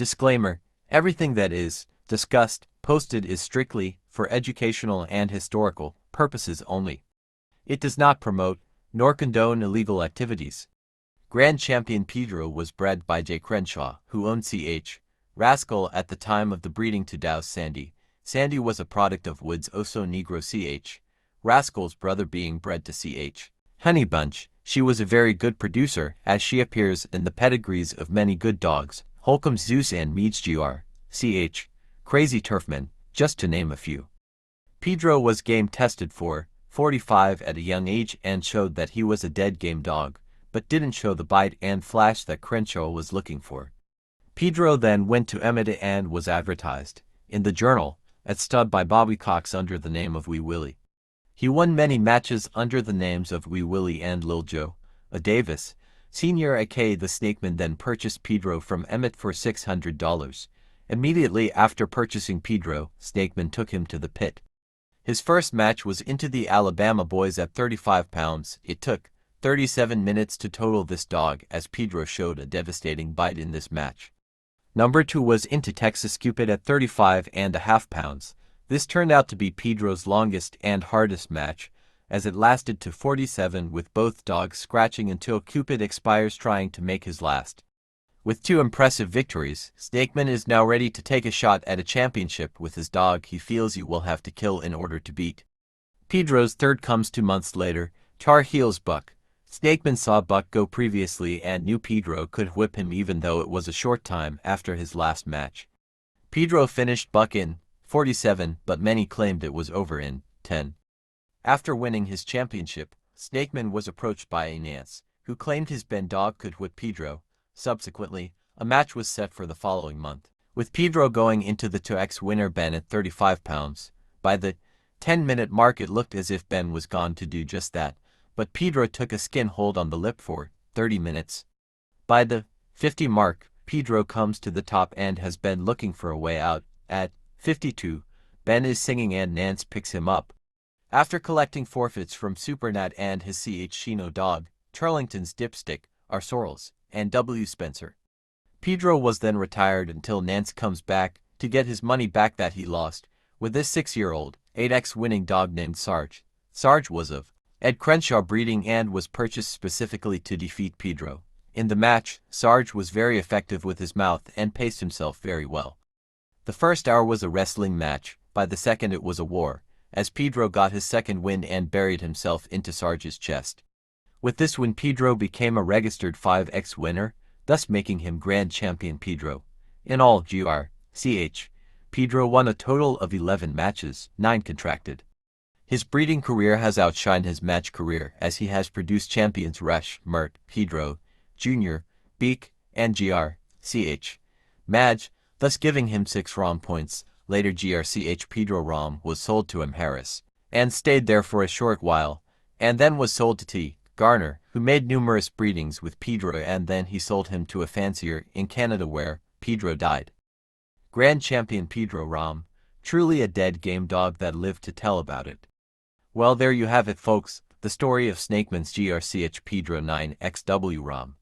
Disclaimer: everything that is discussed, posted is strictly for educational and historical purposes only. It does not promote nor condone illegal activities. Grand Champion Pedro was bred by J. Crenshaw, who owned Ch. Rascal at the time of the breeding to Dow's Sandy. Sandy was a product of Wood's Oso Negro Ch. Rascal's brother being bred to Ch. Honeybunch. She was a very good producer, as she appears in the pedigrees of many good dogs, Holcomb's Zeus and Mead's Gr Ch. Crazy Turfman, just to name a few. Pedro was game tested for 45 at a young age and showed that he was a dead game dog, but didn't show the bite and flash that Crenshaw was looking for. Pedro then went to A.P.B.T and was advertised in the Journal at stud by Bobby Cox under the name of Wee Willie. He won many matches under the names of Wee Willie and Lil Joe. A Davis, Sr. A.K. the Snakeman then purchased Pedro from A.P.B.T for $600. Immediately after purchasing Pedro, Snakeman took him to the pit. His first match was into the Alabama boys at 35 pounds. It took 37 minutes to total this dog, as Pedro showed a devastating bite in this match. Number 2 was into Texas Cupid at 35.5 pounds. This turned out to be Pedro's longest and hardest match, as it lasted to 47 with both dogs scratching until Cupid expires trying to make his last. With 2 impressive victories, Snakeman is now ready to take a shot at a championship with his dog he feels he will have to kill in order to beat. Pedro's third comes 2 months later, Tar Heels Buck. Snakeman saw Buck go previously and knew Pedro could whip him even though it was a short time after his last match. Pedro finished Buck in 47, but many claimed it was over in 10. After winning his championship, Snakeman was approached by a Nance, who claimed his Bandog could whip Pedro. Subsequently, a match was set for the following month, with Pedro going into the 2x winner Ben at 35 pounds. By the 10-minute mark it looked as if Ben was gone to do just that, but Pedro took a skin hold on the lip for 30 minutes. By the 50 mark, Pedro comes to the top and has Ben looking for a way out. At 52, Ben is singing and Nance picks him up. After collecting forfeits from Supernat and his Ch. Chino dog, Turlington's Dipstick, R. Sorrells, and W. Spencer. Pedro was then retired until Nance comes back to get his money back that he lost, with this 6-year-old, 8x winning dog named Sarge. Sarge was of Ed Crenshaw breeding and was purchased specifically to defeat Pedro. In the match, Sarge was very effective with his mouth and paced himself very well. The first hour was a wrestling match, by the second it was a war, as Pedro got his second win and buried himself into Sarge's chest. With this win Pedro became a registered 5x winner, thus making him Grand Champion Pedro. In all, Gr Ch. Pedro won a total of 11 matches, 9 contracted. His breeding career has outshined his match career, as he has produced champions Rush, Mert, Pedro, Jr., Beak, and Gr Ch. Madge, thus giving him 6 ROM points. Later Gr Ch. Pedro ROM was sold to M. Harris, and stayed there for a short while, and then was sold to T. Garner, who made numerous breedings with Pedro, and then he sold him to a fancier in Canada where Pedro died. Grand Champion Pedro ROM, truly a dead game dog that lived to tell about it. Well, there you have it folks, the story of Snakeman's Gr Ch Pedro 9XW ROM.